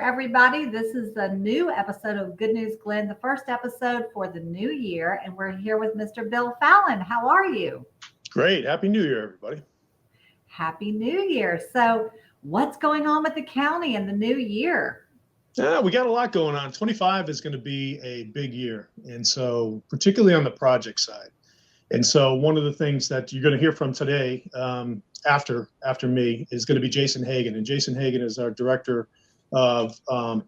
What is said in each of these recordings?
everybody. This is the new episode of Good News Glynn, the first episode for the new year, and we're here with Mr. Bill Fallon. How are you? Great. Happy New Year, everybody. Happy New Year. So what's going on with the county in the new year? We got a lot going on. 25 is going to be a big year, and so particularly on the project side. And so one of the things that you're going to hear from today after me is going to be Jason Hagen. And Jason Hagen is our director of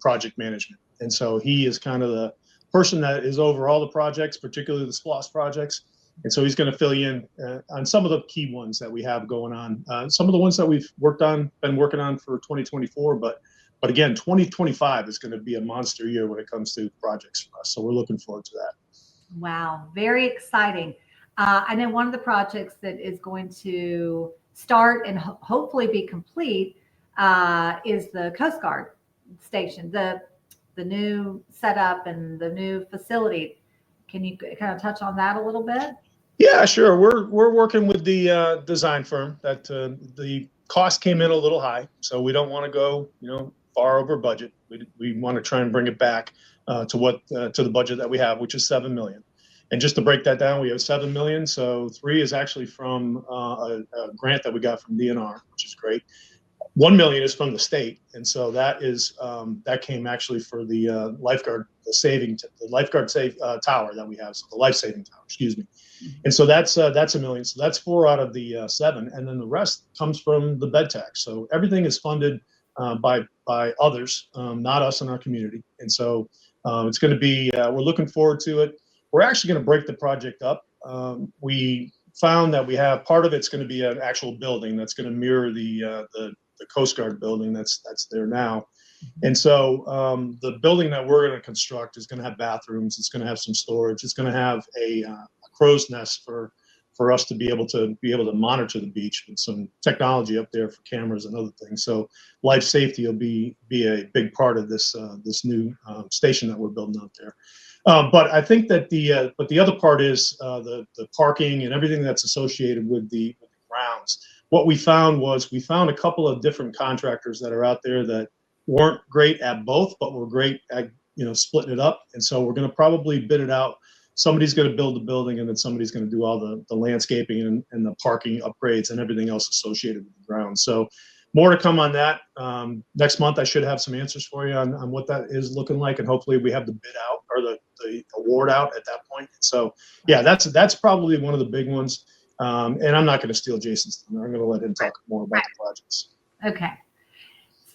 project management. And so he is kind of the person that is over all the projects, particularly the SPLOST projects. And so he's going to fill you in on some of the key ones that we have going on. Some of the ones that we've been working on for 2024, but again, 2025 is going to be a monster year when it comes to projects for us. So we're looking forward to that. Wow, very exciting. I know one of the projects that is going to start and hopefully be complete is the Coast Guard station, the new setup and the new facility. Can you kind of touch on that a little bit? Yeah, sure. We're working with the design firm that the cost came in a little high, so we don't want to go far over budget. We want to try and bring it back to the budget that we have, which is $7 million. And just to break that down, we have $7 million. So 3 is actually from a grant that we got from DNR, which is great. $1 million is from the state, and so that came actually for the lifeguard tower that we have, so the life-saving tower, excuse me. And so that's $1 million. So that's 4 out of the 7, and then the rest comes from the bed tax. So everything is funded by others, not us in our community. And so it's going to be. We're looking forward to it. We're actually going to break the project up. We found that we have part of it's going to be an actual building that's going to mirror the Coast Guard building that's there now. And so the building that we're going to construct is going to have bathrooms. It's going to have some storage. It's going to have a crow's nest for us to be able to monitor the beach with some technology up there for cameras and other things. So life safety will be a big part of this new station that we're building out there. But I think that the other part is the parking and everything that's associated with the grounds. What we found a couple of different contractors that are out there that weren't great at both, but were great at splitting it up. And so we're going to probably bid it out. Somebody's going to build the building, and then somebody's going to do all the landscaping and the parking upgrades and everything else associated with the ground. So more to come on that. Next month, I should have some answers for you on what that is looking like, and hopefully we have the bid out or the award out at that point. So yeah, that's probably one of the big ones. And I'm not going to steal Jason's thunder. I'm going to let him talk more about the projects. Okay.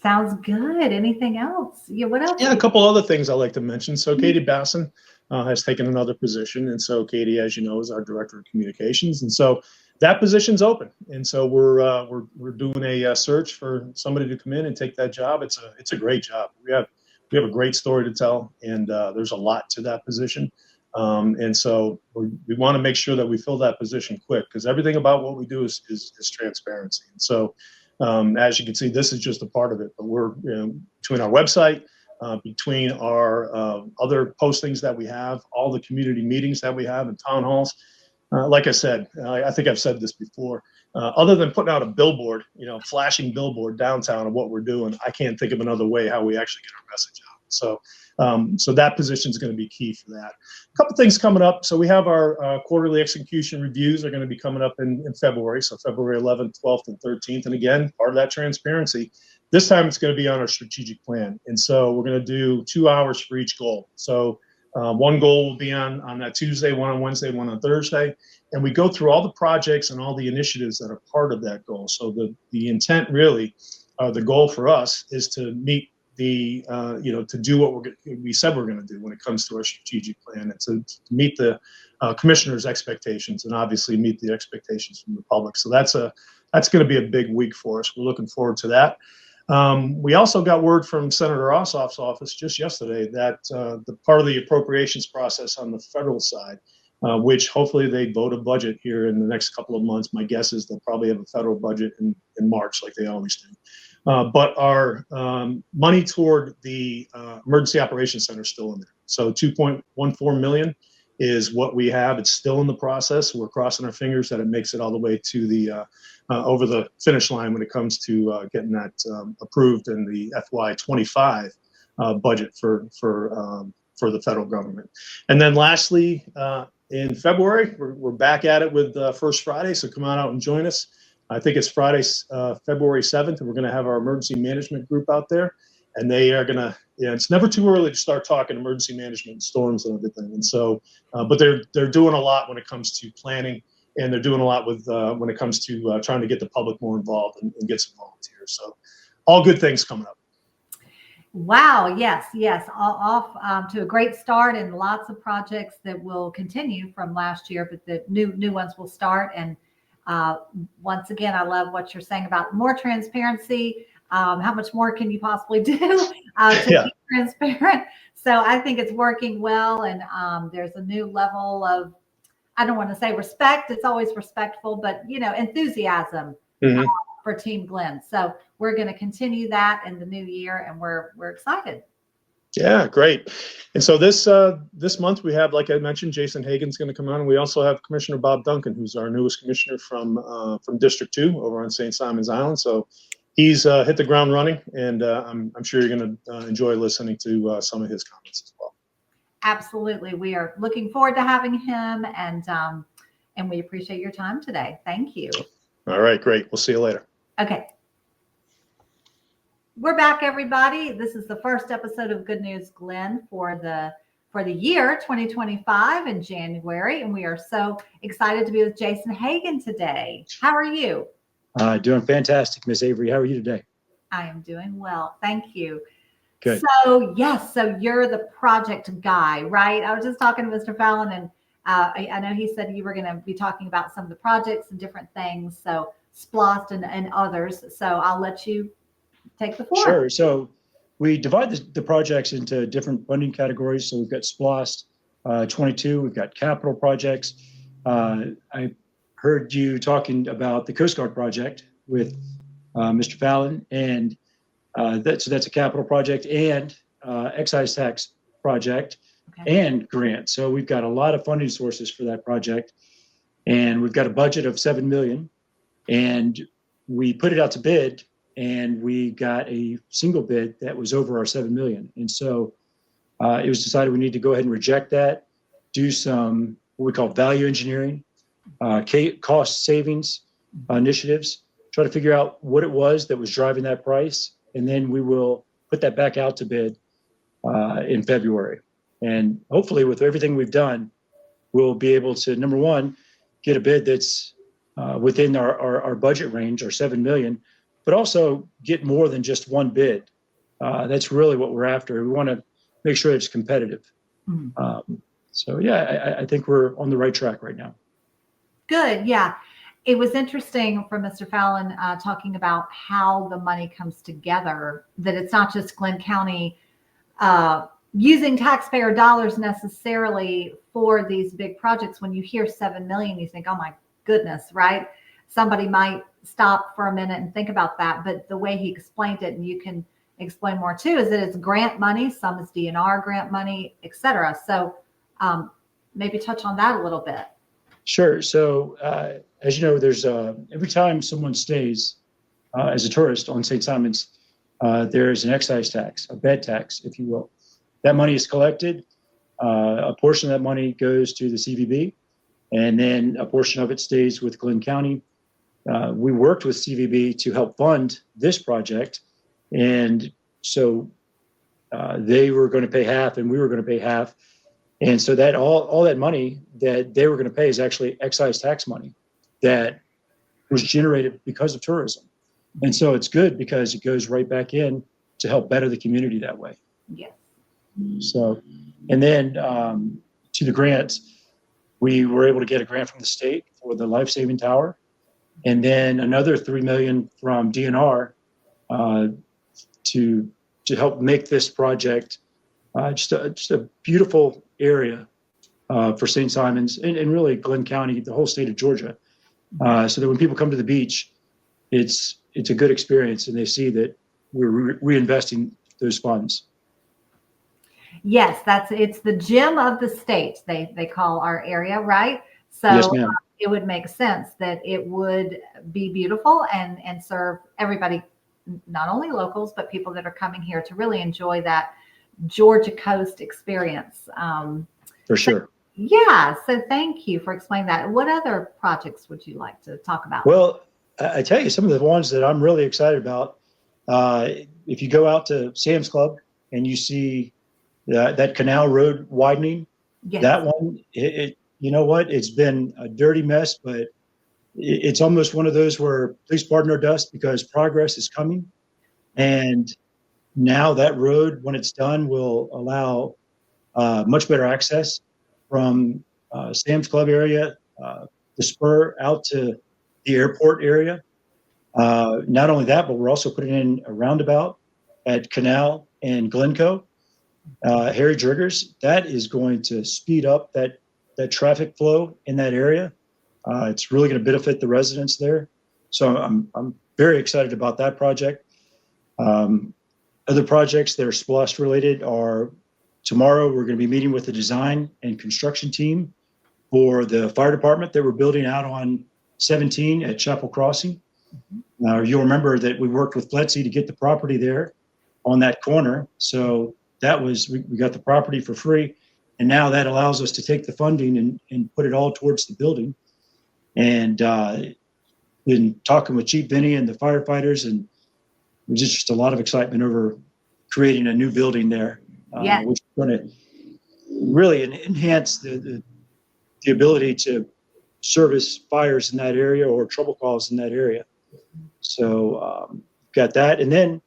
Sounds good. Anything else? Yeah. What else? Yeah, a couple other things I'd like to mention. So Katie Basson has taken another position. And so Katie, as you know, is our director of communications. And so that position's open. And so we're doing a search for somebody to come in and take that job. It's a great job. We have a great story to tell, and there's a lot to that position. And so we want to make sure that we fill that position quick, because everything about what we do is transparency. And so as you can see, this is just a part of it, but we're between our website, between our other postings that we have, all the community meetings that we have in town halls. Like I said, I think I've said this before, other than putting out a billboard, flashing billboard downtown of what we're doing, I can't think of another way how we actually get our message out. So that position is going to be key for that. A couple things coming up. So we have our quarterly execution reviews are going to be coming up in February. So February 11th, 12th, and 13th. And again, part of that transparency. This time it's going to be on our strategic plan. And so we're going to do 2 hours for each goal. So one goal will be on that Tuesday, one on Wednesday, one on Thursday. And we go through all the projects and all the initiatives that are part of that goal. So the intent really, the goal for us is to meet to do what we said we're going to do when it comes to our strategic plan, and to meet the commissioner's expectations, and obviously meet the expectations from the public. So that's going to be a big week for us. We're looking forward to that. We also got word from Senator Ossoff's office just yesterday that the part of the appropriations process on the federal side, which hopefully they vote a budget here in the next couple of months. My guess is they'll probably have a federal budget in March, like they always do. But our money toward the Emergency Operations Center is still in there. So $2.14 million is what we have. It's still in the process. We're crossing our fingers that it makes it all the way to the over the finish line when it comes to getting that approved in the FY25 budget for the federal government. And then lastly, in February, we're back at it with First Friday. So come on out and join us. I think it's Friday, February 7th, and we're going to have our emergency management group out there. And they are going to, it's never too early to start talking emergency management and storms and everything. And so, but they're doing a lot when it comes to planning, and they're doing a lot with when it comes to trying to get the public more involved and get some volunteers. So all good things coming up. Wow. Yes. Off to a great start, and lots of projects that will continue from last year, but the new ones will start. And once again, I love what you're saying about more transparency. How much more can you possibly do to be transparent? So I think it's working well, and there's a new level of, I don't want to say respect. It's always respectful, but enthusiasm for Team Glynn. So we're going to continue that in the new year, and we're excited. Yeah, great. And so this month we have, like I mentioned, Jason Hagen's going to come on, and we also have Commissioner Bob Duncan, who's our newest commissioner from District 2 over on St. Simon's Island. So he's hit the ground running, and I'm sure you're going to enjoy listening to some of his comments as well. Absolutely, we are looking forward to having him, and we appreciate your time today. Thank you. All right, great. We'll see you later. Okay. We're back, everybody. This is the first episode of Good News Glynn for the year 2025 in January, and we are so excited to be with Jason Hagen today. How are you? Doing fantastic, Miss Avery. How are you today? I am doing well. Thank you. Good. So you're the project guy, right? I was just talking to Mr. Fallon, and I know he said you were going to be talking about some of the projects and different things. So SPLOST and others. So I'll let you take the floor. Sure. So we divide the projects into different funding categories. So we've got SPLOST 22. We've got capital projects. I heard you talking about the Coast Guard project with Mr. Fallon, and that's a capital project and excise tax project and grant. So we've got a lot of funding sources for that project, and we've got a budget of $7 million, and we put it out to bid, and we got a single bid that was over our $7 million. And so it was decided we need to go ahead and reject that, do some what we call value engineering, cost savings initiatives, try to figure out what it was that was driving that price, and then we will put that back out to bid in February. And hopefully with everything we've done, we'll be able to, number one, get a bid that's within our budget range, our $7 million, but also get more than just one bid. That's really what we're after. We want to make sure it's competitive. I think we're on the right track right now. Good. Yeah. It was interesting from Mr. Fallon talking about how the money comes together, that it's not just Glynn County using taxpayer dollars necessarily for these big projects. When you hear $7 million, you think, oh my goodness, right? Somebody might stop for a minute and think about that. But the way he explained it, and you can explain more too, is that it's grant money, some is DNR grant money, et cetera. So maybe touch on that a little bit. Sure. So as you know, there's every time someone stays as a tourist on St. Simon's, there's an excise tax, a bed tax, if you will. That money is collected. A portion of that money goes to the CVB, and then a portion of it stays with Glynn County. We worked with CVB to help fund this project, and so they were going to pay half, and we were going to pay half. And so that all that money that they were going to pay is actually excise tax money that was generated because of tourism. And so it's good because it goes right back in to help better the community that way. Yes. So, and then to the grants, we were able to get a grant from the state for the life-saving tower, and then another $3 million from DNR to help make this project just a beautiful area for St. Simon's and really Glynn County, the whole state of Georgia, so that when people come to the beach, it's a good experience, and they see that we're reinvesting those funds. Yes, it's the gem of the state, they call our area, right? So Yes, ma'am. It would make sense that it would be beautiful and serve everybody, not only locals, but people that are coming here to really enjoy that Georgia coast experience. For sure. Yeah, so thank you for explaining that. What other projects would you like to talk about? Well, I tell you, some of the ones that I'm really excited about, if you go out to Sam's Club and you see that canal road widening, Yes. that one, you know what? It's been a dirty mess, but it's almost one of those where please pardon our dust because progress is coming. And now that road, when it's done, will allow much better access from Sam's Club area, the spur out to the airport area. Not only that, but we're also putting in a roundabout at Canal and Glencoe, Harry Driggers. That is going to speed up that traffic flow in that area. It's really going to benefit the residents there. So I'm very excited about that project. Other projects that are SPLOST related are tomorrow we're going to be meeting with the design and construction team for the fire department that we're building out on 17 at Chapel Crossing. Now you'll remember that we worked with Bletzy to get the property there on that corner. So that was, we got the property for free. And now that allows us to take the funding and put it all towards the building. And been talking with Chief Benny and the firefighters, and there's just a lot of excitement over creating a new building there, which is going to really enhance the ability to service fires in that area or trouble calls in that area. So got that. And then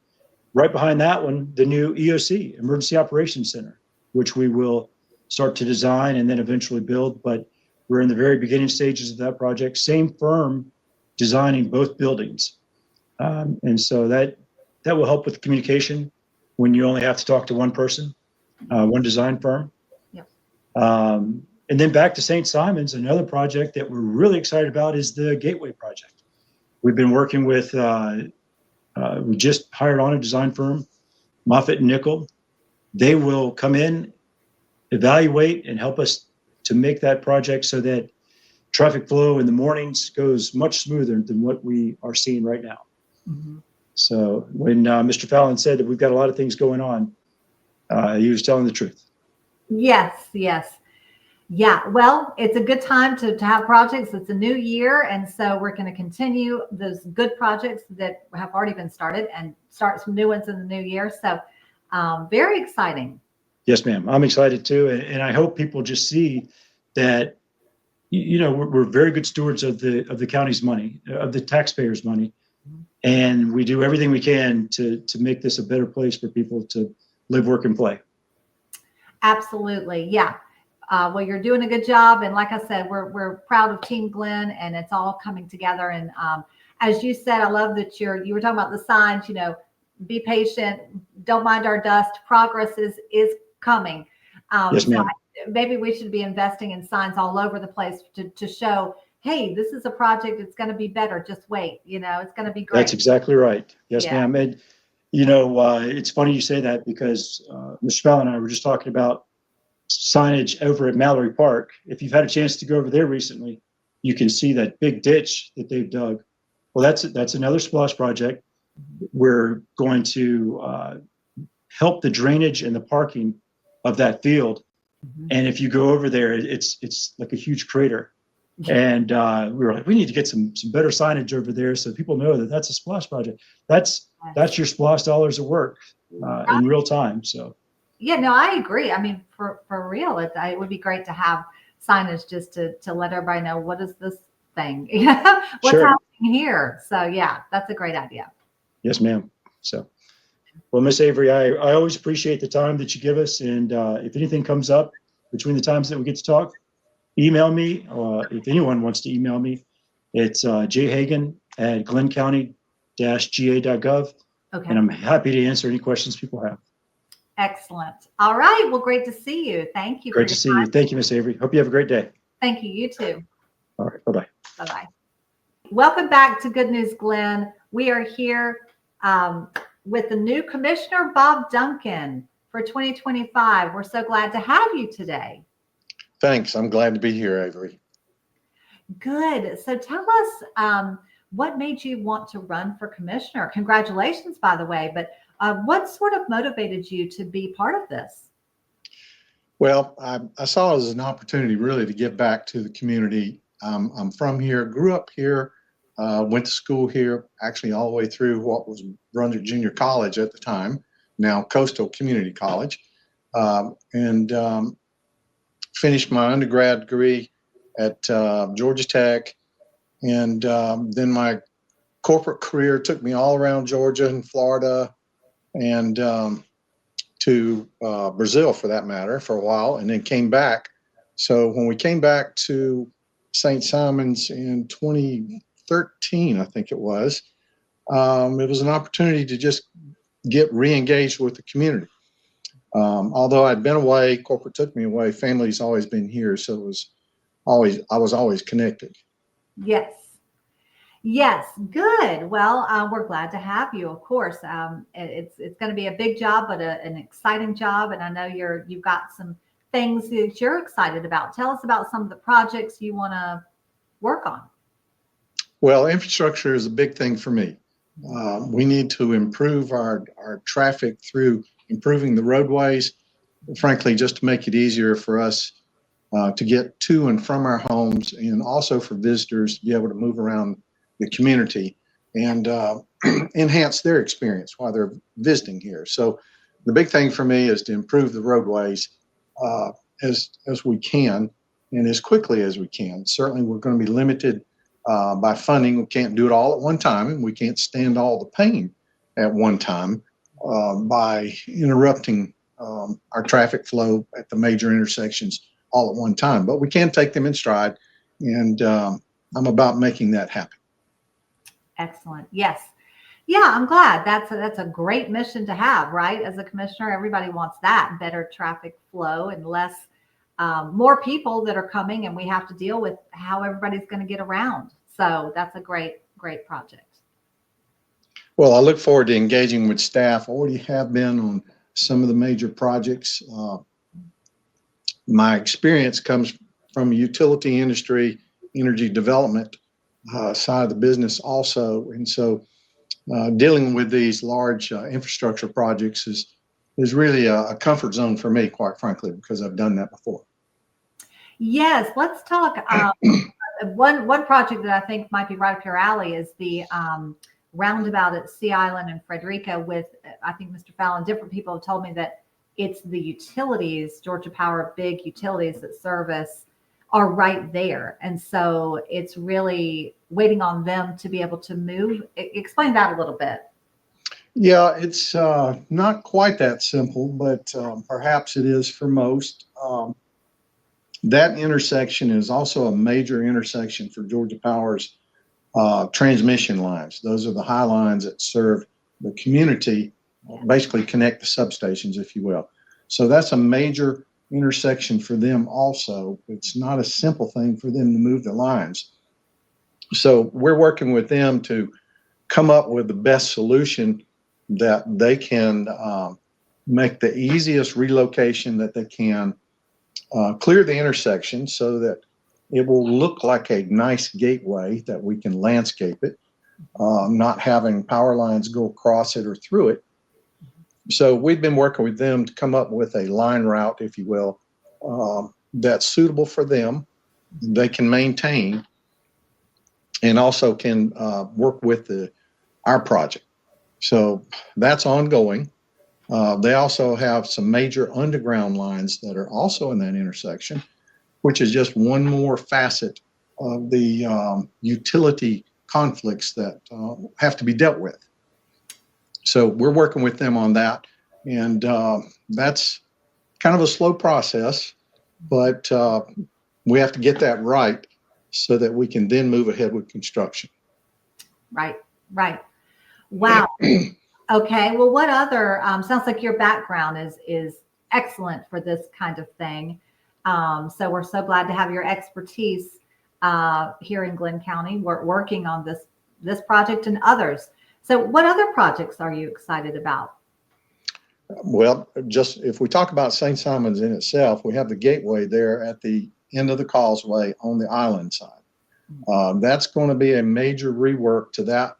right behind that one, the new EOC, Emergency Operations Center, which we will start to design and then eventually build. But we're in the very beginning stages of that project. Same firm designing both buildings. And so that will help with communication when you only have to talk to one person, one design firm. Yep. And then back to St. Simon's, another project that we're really excited about is the Gateway project. We've been working with, we just hired on a design firm, Moffitt and Nickel. They will come in, evaluate, and help us to make that project so that traffic flow in the mornings goes much smoother than what we are seeing right now. Mm-hmm. So when Mr. Fallon said that we've got a lot of things going on, he was telling the truth. Yes, yes. Yeah, well, it's a good time to have projects. It's a new year, and so we're going to continue those good projects that have already been started and start some new ones in the new year. So very exciting. Yes, ma'am. I'm excited too. And I hope people just see that, you know, we're very good stewards of the county's money, of the taxpayers' money. And we do everything we can to make this a better place for people to live, work, and play. Absolutely. Yeah. Well, you're doing a good job. And like I said, we're proud of Team Glynn, and it's all coming together. And as you said, I love that you were talking about the signs, you know, be patient, don't mind our dust. Progress is coming. Yes, ma'am. So maybe we should be investing in signs all over the place to show, hey, this is a project. It's going to be better. Just wait. You know, it's going to be great. That's exactly right. Yes, Yeah. ma'am. And, you know, it's funny you say that because Mr. Fallon and I were just talking about signage over at Mallory Park. If you've had a chance to go over there recently, you can see that big ditch that they've dug. Well, that's another SPLOST project. We're going to help the drainage and the parking of that field. Mm-hmm. And if you go over there, it's like a huge crater. And we were like, we need to get some better signage over there so people know that that's a SPLOST project. That's your SPLOST dollars of work in real time. So. Yeah, no, I agree. I mean, for real, it would be great to have signage just to let everybody know what is this thing, what's Sure. happening here. So yeah, that's a great idea. Yes, ma'am. So, well, Miss Avery, I always appreciate the time that you give us. And if anything comes up between the times that we get to talk, email me. If anyone wants to email me, it's jhagen@glenncounty-ga.gov. Okay. And I'm happy to answer any questions people have. Excellent. All right. Well, great to see you. Thank you. Great to see you. Thank you, Miss Avery. Hope you have a great day. Thank you. You too. All right. Bye-bye. Bye-bye. Welcome back to Good News Glenn. We are here with the new commissioner, Bob Duncan, for 2025. We're so glad to have you today. Thanks. I'm glad to be here, Avery. Good. So tell us what made you want to run for commissioner? Congratulations, by the way. But What sort of motivated you to be part of this? Well, I saw it as an opportunity really to give back to the community. I'm from here, grew up here, went to school here, actually all the way through what was Brunswick Junior College at the time, now Coastal Community College, and finished my undergrad degree at Georgia Tech. And then my corporate career took me all around Georgia and Florida and to Brazil, for that matter, for a while, and then came back. So when we came back to St. Simon's in 2013, I think it was an opportunity to just get re-engaged with the community. Although I'd been away, corporate took me away, family's always been here, so I was always connected. Yes. Yes, good. Well, we're glad to have you. Of course, it's going to be a big job, but an exciting job. And I know you've got some things that you're excited about. Tell us about some of the projects you want to work on. Well, infrastructure is a big thing for me. We need to improve our traffic through improving the roadways, frankly, just to make it easier for us to get to and from our homes, and also for visitors to be able to move around the community and enhance their experience while they're visiting here. So the big thing for me is to improve the roadways as we can and as quickly as we can. Certainly we're going to be limited by funding. We can't do it all at one time, and we can't stand all the pain at one time by interrupting our traffic flow at the major intersections all at one time. But we can take them in stride, and I'm about making that happen. Excellent. Yes. Yeah, I'm glad. That's a great mission to have, right? As a commissioner, everybody wants that better traffic flow and less, more people that are coming, and we have to deal with how everybody's going to get around. So that's a great project. Well, I look forward to engaging with staff. Already have been on some of the major projects. My experience comes from utility industry, energy development side of the business also. And so dealing with these large infrastructure projects is really a comfort zone for me, quite frankly, because I've done that before. Yes, let's talk. One project that I think might be right up your alley is the roundabout at Sea Island and Frederica with, I think, Mr. Fallon. Different people have told me that it's the utilities, Georgia Power, big utilities that service are right there. And so it's really waiting on them to be able to move. Explain that a little bit. Yeah, it's not quite that simple, but perhaps it is for most. That intersection is also a major intersection for Georgia Power's transmission lines. Those are the high lines that serve the community, basically connect the substations, if you will. So that's a major intersection for them also. It's not a simple thing for them to move the lines. So we're working with them to come up with the best solution that they can make the easiest relocation that they can, clear the intersection so that it will look like a nice gateway, that we can landscape it, not having power lines go across it or through it. So we've been working with them to come up with a line route, if you will, that's suitable for them, they can maintain, and also can work with our project. So that's ongoing. They also have some major underground lines that are also in that intersection, which is just one more facet of the utility conflicts that have to be dealt with. So we're working with them on that, and that's kind of a slow process, but we have to get that right so that we can then move ahead with construction. Right. Wow. Okay. Well, what other, sounds like your background is excellent for this kind of thing. So we're so glad to have your expertise here in Glynn County. We're working on this project and others. So what other projects are you excited about? Well, just if we talk about St. Simon's in itself, we have the gateway there at the end of the causeway on the island side. That's going to be a major rework to that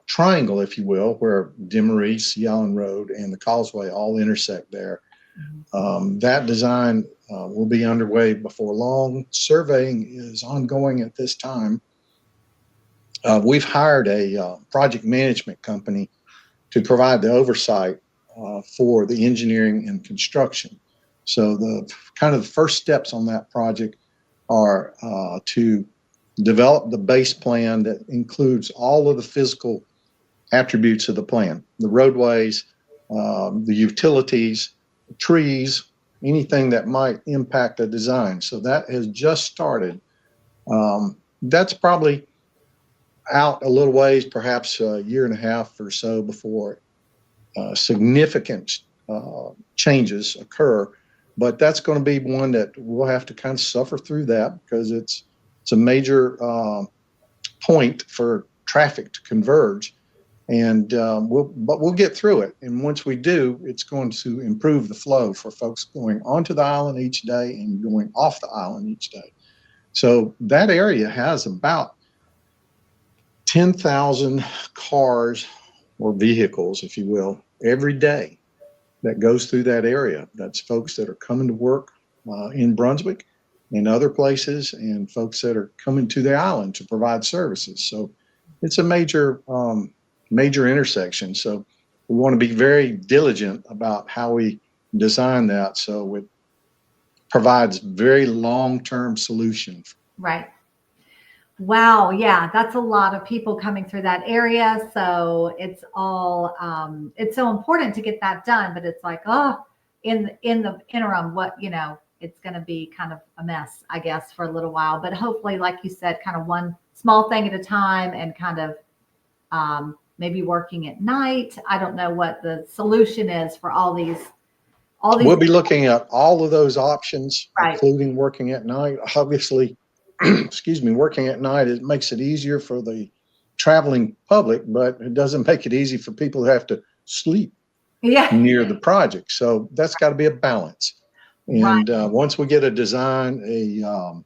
triangle, if you will, where Demaree, Sea Island Road, and the Causeway all intersect there. That design will be underway before long. Surveying is ongoing at this time. We've hired a project management company to provide the oversight for the engineering and construction. So the kind of the first steps on that project are to develop the base plan that includes all of the physical attributes of the plan, the roadways, the utilities, the trees, anything that might impact the design. So that has just started. That's probably out a little ways, perhaps a year and a half or so before significant changes occur. But that's going to be one that we'll have to kind of suffer through that because it's a major point for traffic to converge. And we'll get through it. And once we do, it's going to improve the flow for folks going onto the island each day and going off the island each day. So that area has about 10,000 cars or vehicles, if you will, every day that goes through that area. That's folks that are coming to work in Brunswick and other places, and folks that are coming to the island to provide services. So it's a major intersection. So we want to be very diligent about how we design that so it provides very long-term solutions. Right. Wow. Yeah, that's a lot of people coming through that area. So it's all, it's so important to get that done, but it's like, oh, in the interim, it's going to be kind of a mess, I guess, for a little while, but hopefully, like you said, kind of one small thing at a time and kind of, maybe working at night. I don't know what the solution is for all these. We'll be looking at all of those options, right, including working at night. Obviously, excuse me, working at night, it makes it easier for the traveling public, but it doesn't make it easy for people who have to sleep near the project. So that's got to be a balance. And once we get a design, a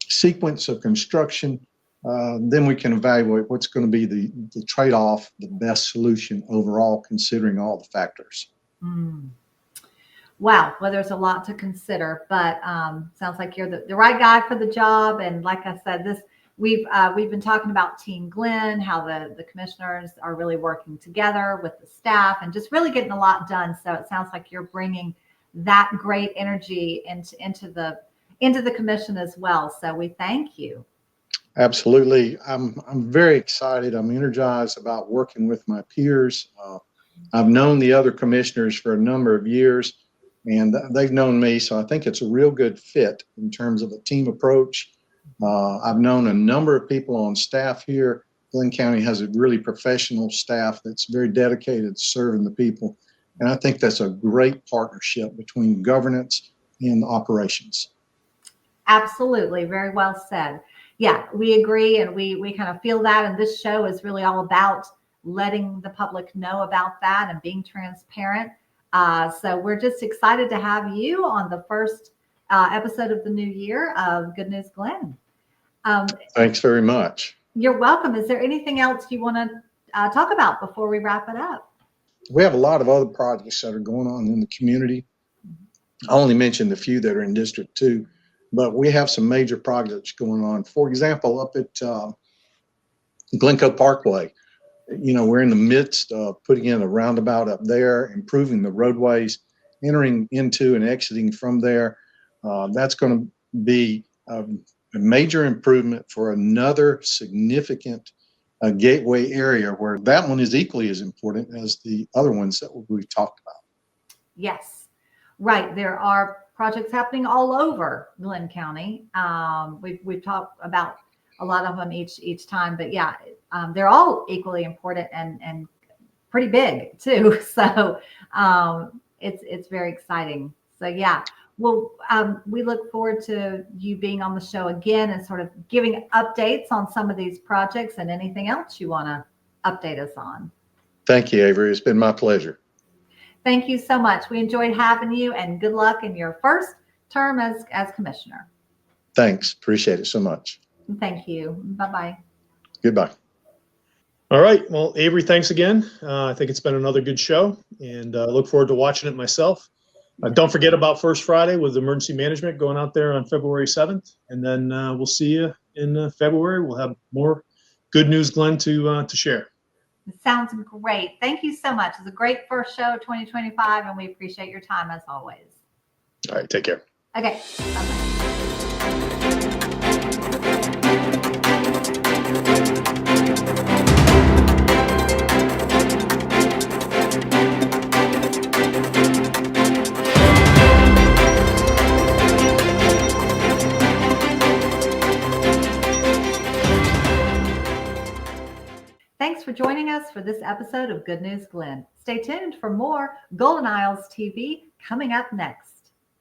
sequence of construction, then we can evaluate what's going to be the trade-off, the best solution overall, considering all the factors. Wow. Well, there's a lot to consider, but sounds like you're the right guy for the job. And like I said, we've been talking about Team Glynn, how the commissioners are really working together with the staff and just really getting a lot done. So it sounds like you're bringing that great energy into the commission as well. So we thank you. Absolutely. I'm very excited. I'm energized about working with my peers. I've known the other commissioners for a number of years, and they've known me. So I think it's a real good fit in terms of a team approach. I've known a number of people on staff here. Glynn County has a really professional staff that's very dedicated to serving the people. And I think that's a great partnership between governance and operations. Absolutely. Very well said. Yeah, we agree. And we kind of feel that. And this show is really all about letting the public know about that and being transparent. So we're just excited to have you on the first episode of the new year of Good News Glynn. Thanks very much. You're welcome. Is there anything else you want to talk about before we wrap it up? We have a lot of other projects that are going on in the community. I only mentioned a few that are in District 2, but we have some major projects going on. For example, up at Glencoe Parkway, we're in the midst of putting in a roundabout up there, improving the roadways, entering into and exiting from there. That's going to be a major improvement for another significant gateway area where that one is equally as important as the other ones that we've talked about. Yes, right. There are projects happening all over Glynn County. We've talked about a lot of them each time, but yeah, they're all equally important and pretty big too. So it's very exciting. So yeah. Well, we look forward to you being on the show again and sort of giving updates on some of these projects and anything else you want to update us on. Thank you, Avery. It's been my pleasure. Thank you so much. We enjoyed having you, and good luck in your first term as commissioner. Thanks. Appreciate it so much. Thank you. Bye-bye. Goodbye. All right. Well, Avery, thanks again. I think it's been another good show, and look forward to watching it myself. Don't forget about First Friday with emergency management going out there on February 7th. And then we'll see you in February. We'll have more good news, Glynn, to share. It sounds great. Thank you so much. It's a great first show of 2025, and we appreciate your time as always. All right. Take care. Okay. Bye-bye. Thanks for joining us for this episode of Good News Glynn. Stay tuned for more Golden Isles TV coming up next.